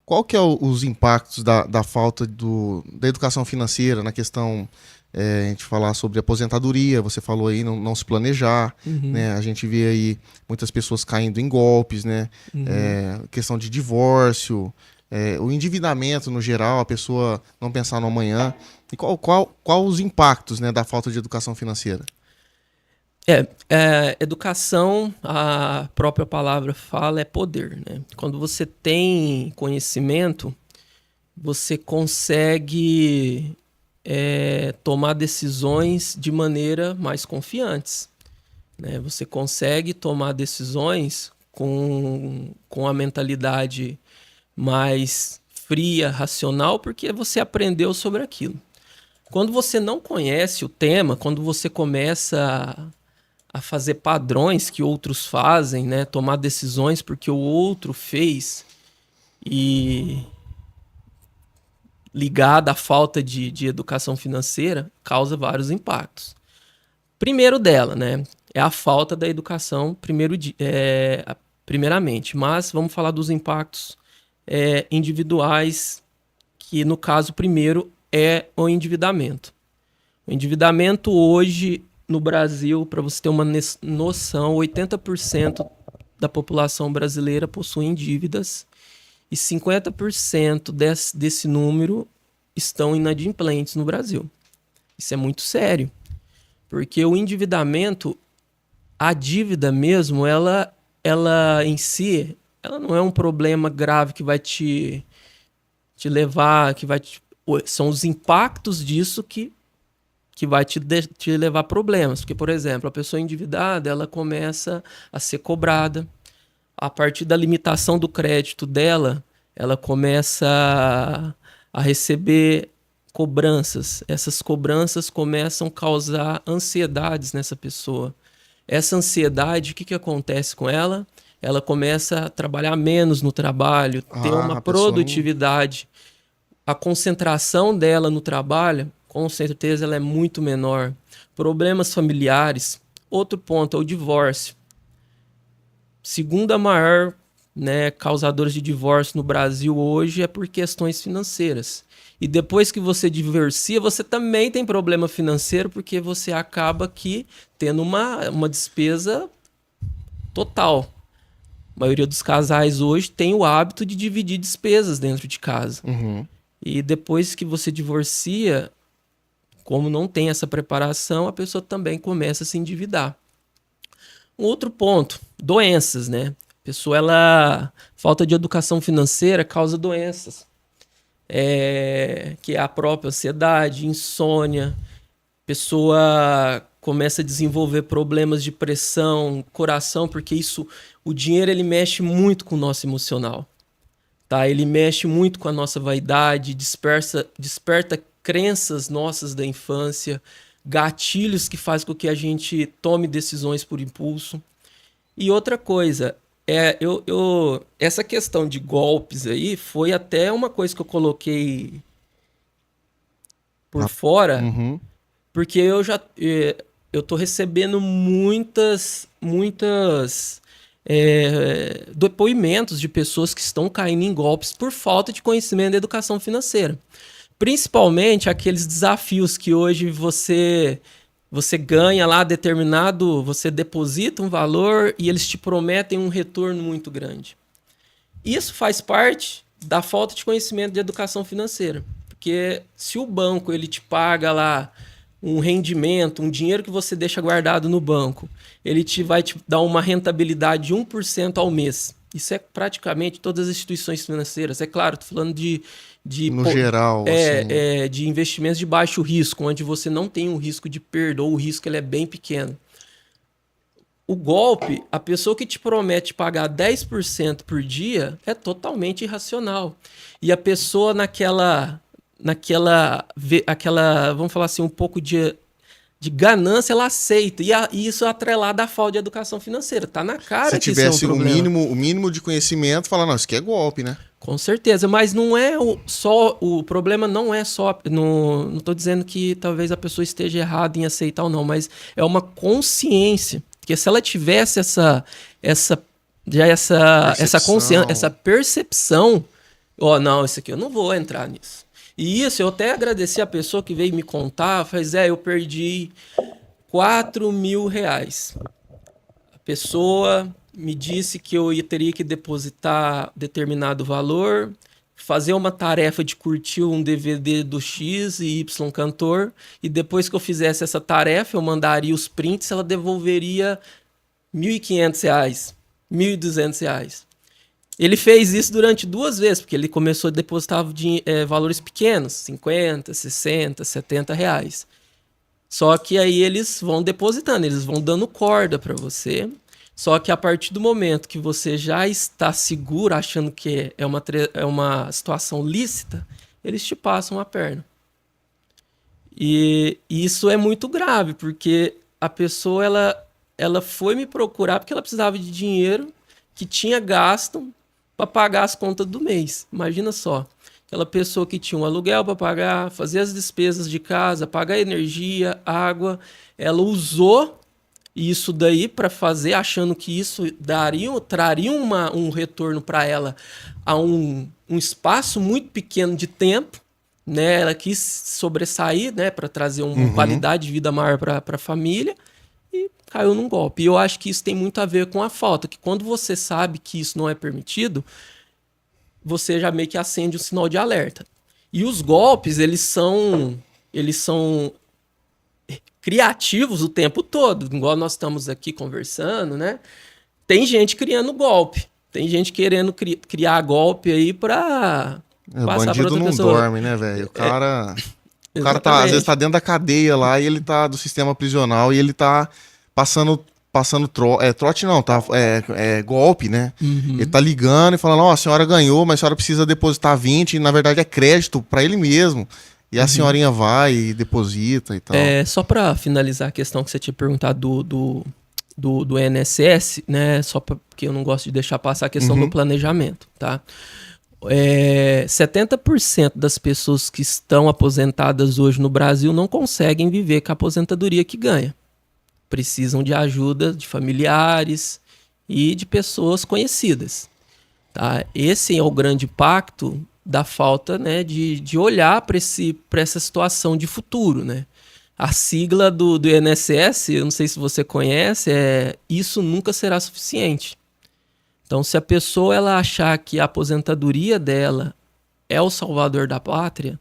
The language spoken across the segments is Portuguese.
qual que é os impactos da falta da educação financeira na questão, a gente falar sobre aposentadoria, você falou aí não se planejar, Uhum, né? A gente vê aí muitas pessoas caindo em golpes, né? uhum. Questão de divórcio, o endividamento no geral, a pessoa não pensar no amanhã. E qual os impactos, né, da falta de educação financeira? Educação, a própria palavra fala, é poder, né? Quando você tem conhecimento, você consegue tomar decisões de maneira mais confiantes, né? Você consegue tomar decisões com a mentalidade mais fria, racional, porque você aprendeu sobre aquilo. Quando você não conhece o tema, quando você começa a fazer padrões que outros fazem, né? Tomar decisões porque o outro fez e ligada à falta de educação financeira, causa vários impactos. Primeiro dela, né? É a falta da educação, primeiramente. Mas vamos falar dos impactos individuais, que no caso, primeiro, é o endividamento. O endividamento hoje no Brasil, para você ter uma noção, 80% da população brasileira possui dívidas e 50% desse número estão inadimplentes no Brasil. Isso é muito sério, porque o endividamento, a dívida mesmo, ela em si, ela não é um problema grave que vai te levar, são os impactos disso que vai te levar a problemas. Porque, por exemplo, a pessoa endividada, ela começa a ser cobrada. A partir da limitação do crédito dela, ela começa a receber cobranças. Essas cobranças começam a causar ansiedades nessa pessoa. Essa ansiedade, o que acontece com ela? Ela começa a trabalhar menos no trabalho, ter uma A pessoa não... produtividade. A concentração dela no trabalho, com certeza, ela é muito menor. Problemas familiares. Outro ponto é o divórcio. Segunda maior, né, causadores de divórcio no Brasil hoje é por questões financeiras. E depois que você divorcia, você também tem problema financeiro, porque você acaba aqui tendo uma despesa total. A maioria dos casais hoje tem o hábito de dividir despesas dentro de casa. Uhum. E depois que você divorcia, como não tem essa preparação, a pessoa também começa a se endividar. Um outro ponto, doenças, né? A pessoa, falta de educação financeira causa doenças. Que é a própria ansiedade, insônia. A pessoa começa a desenvolver problemas de pressão, coração, porque o dinheiro ele mexe muito com o nosso emocional. Tá? Ele mexe muito com a nossa vaidade, desperta crenças nossas da infância, gatilhos que fazem com que a gente tome decisões por impulso. E outra coisa, essa questão de golpes aí foi até uma coisa que eu coloquei por fora, Uhum. porque eu tô recebendo muitas depoimentos de pessoas que estão caindo em golpes por falta de conhecimento da educação financeira. Principalmente aqueles desafios que hoje você ganha lá você deposita um valor e eles te prometem um retorno muito grande. Isso faz parte da falta de conhecimento de educação financeira. Porque se o banco ele te paga lá um rendimento, um dinheiro que você deixa guardado no banco, ele vai te dar uma rentabilidade de 1% ao mês. Isso é praticamente todas as instituições financeiras. É claro, estou falando No geral, assim... de investimentos de baixo risco, onde você não tem um risco de perda ou o risco ele é bem pequeno. O golpe, a pessoa que te promete pagar 10% por dia é totalmente irracional. E a pessoa vamos falar assim, um pouco de ganância, ela aceita. E isso é atrelado à falta de educação financeira. Tá na cara Se que isso é um tivesse problema. o mínimo de conhecimento, falar, não, isso aqui é golpe, né? Com certeza, mas não é só... O problema não é só... Não estou dizendo que talvez a pessoa esteja errada em aceitar ou não, mas é uma consciência. Porque se ela tivesse essa consciência, essa percepção, Não, isso aqui eu não vou entrar nisso. E isso, eu até agradeci a pessoa que veio me contar, eu perdi R$ 4.000. A pessoa me disse que teria que depositar determinado valor, fazer uma tarefa de curtir um DVD do X e Y cantor, e depois que eu fizesse essa tarefa, eu mandaria os prints, ela devolveria R$ 1.500, R$ 1.200. Ele fez isso durante 2 vezes, porque ele começou a depositar valores pequenos, 50, 60, R$ 70. Só que aí eles vão depositando, eles vão dando corda para você. Só que a partir do momento que você já está seguro, achando que é uma situação lícita, eles te passam a perna. E isso é muito grave, porque a pessoa ela foi me procurar porque ela precisava de dinheiro que tinha gasto para pagar as contas do mês. Imagina só, aquela pessoa que tinha um aluguel para pagar, fazer as despesas de casa, pagar energia, água, ela usou isso daí para fazer, achando que isso traria um retorno para ela a um espaço muito pequeno de tempo, né? Ela quis sobressair, né, para trazer uma qualidade de vida maior para a família, e caiu num golpe. E eu acho que isso tem muito a ver com a falta, que quando você sabe que isso não é permitido, você já meio que acende um sinal de alerta. E os golpes, eles são criativos o tempo todo, igual nós estamos aqui conversando, né? Tem gente criando golpe, tem gente querendo criar golpe aí pra passar pra Bandido outra não pessoa. dorme, né, velho? O cara às Exatamente. vezes tá dentro da cadeia lá e ele tá do sistema prisional e ele tá passando trote não, tá? Golpe, né? Ele tá ligando e falando, ó, a senhora ganhou, mas a senhora precisa depositar 20 e na verdade é crédito pra ele mesmo. E a senhorinha vai e deposita e tal. Só para finalizar a questão que você tinha perguntado do INSS, né? Só porque eu não gosto de deixar passar a questão do planejamento, tá? 70% das pessoas que estão aposentadas hoje no Brasil não conseguem viver com a aposentadoria que ganha. Precisam de ajuda de familiares e de pessoas conhecidas. Tá? Esse é o grande impacto da falta, né, de olhar para essa situação de futuro. Né? A sigla do INSS, eu não sei se você conhece, isso nunca será suficiente. Então, se a pessoa ela achar que a aposentadoria dela é o salvador da pátria,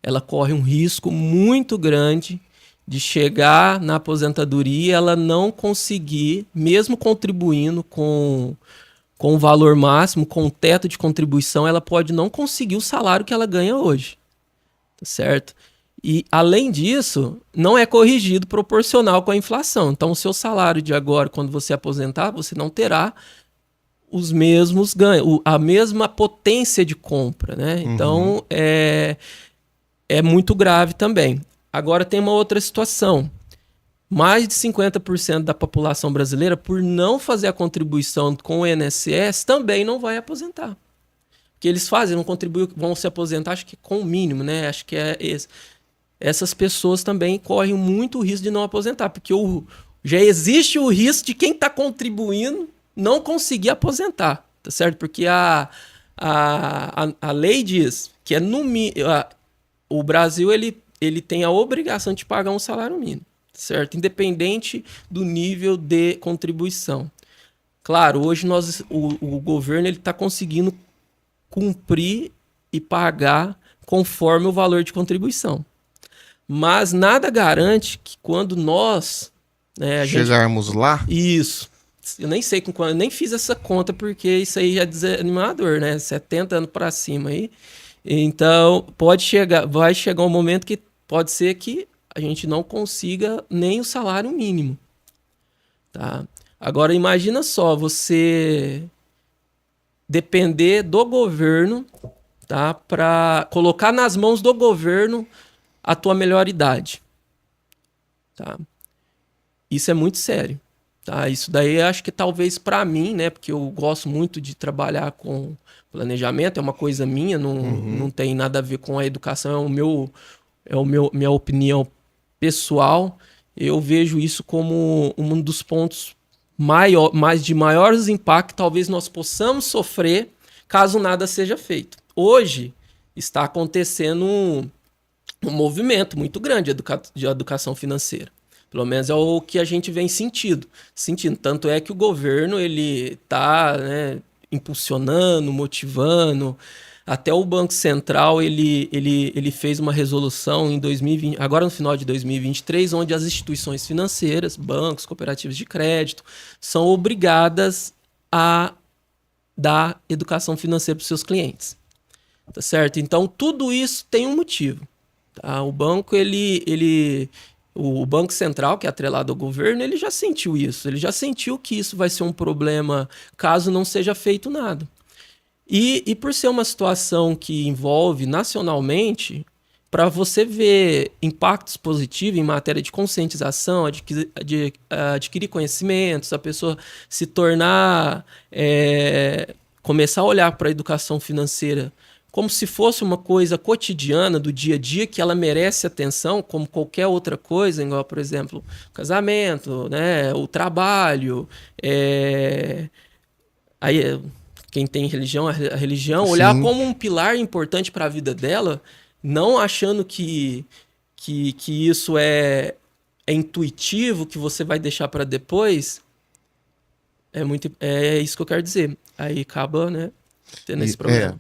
ela corre um risco muito grande de chegar na aposentadoria e ela não conseguir, mesmo contribuindo com o valor máximo, com o teto de contribuição, ela pode não conseguir o salário que ela ganha hoje. Tá certo? E, além disso, não é corrigido proporcional com a inflação. Então, o seu salário de agora, quando você aposentar, você não terá os mesmos ganhos, a mesma potência de compra, né? Então, é muito grave também. Agora tem uma outra situação. Mais de 50% da população brasileira, por não fazer a contribuição com o INSS, também não vai aposentar. Porque eles não contribuem, vão se aposentar, acho que com o mínimo, né? Acho que é esse. Essas pessoas também correm muito risco de não aposentar, porque já existe o risco de quem está contribuindo não conseguir aposentar, tá certo? Porque a lei diz que o Brasil ele tem a obrigação de pagar um salário mínimo, certo? Independente do nível de contribuição. Claro, hoje o governo está conseguindo cumprir e pagar conforme o valor de contribuição. Mas nada garante que quando nós... chegarmos lá... Isso. Eu nem sei com quando, eu nem fiz essa conta porque isso aí já é desanimador, né? 70 anos para cima aí. Então, vai chegar um momento que pode ser que a gente não consiga nem o salário mínimo. Tá? Agora, imagina só, você depender do governo, tá? Para colocar nas mãos do governo a tua melhor idade. Tá? Isso é muito sério. Tá, isso daí acho que talvez para mim, né, porque eu gosto muito de trabalhar com planejamento, é uma coisa minha, não tem nada a ver com a educação, minha opinião pessoal. Eu vejo isso como um dos pontos de maiores impactos, talvez nós possamos sofrer caso nada seja feito. hoje está acontecendo um movimento muito grande de educação financeira. Pelo menos é o que a gente vem sentindo. Tanto é que o governo ele está, né, impulsionando, motivando. Até o Banco Central ele fez uma resolução em 2020, agora no final de 2023, onde as instituições financeiras, bancos, cooperativas de crédito, são obrigadas a dar educação financeira para os seus clientes. Tá certo? Então, tudo isso tem um motivo. Tá? O banco, o Banco Central, que é atrelado ao governo, ele já sentiu isso. Ele já sentiu que isso vai ser um problema caso não seja feito nada. E por ser uma situação que envolve nacionalmente, para você ver impactos positivos em matéria de conscientização, adquirir conhecimentos, a pessoa se tornar, começar a olhar para a educação financeira como se fosse uma coisa cotidiana do dia a dia, que ela merece atenção, como qualquer outra coisa, igual, por exemplo, o casamento, né, o trabalho, aí, quem tem religião, a religião, olhar Sim. como um pilar importante para a vida dela, não achando que isso é intuitivo, que você vai deixar para depois, é isso que eu quero dizer. Aí acaba, né, tendo esse problema.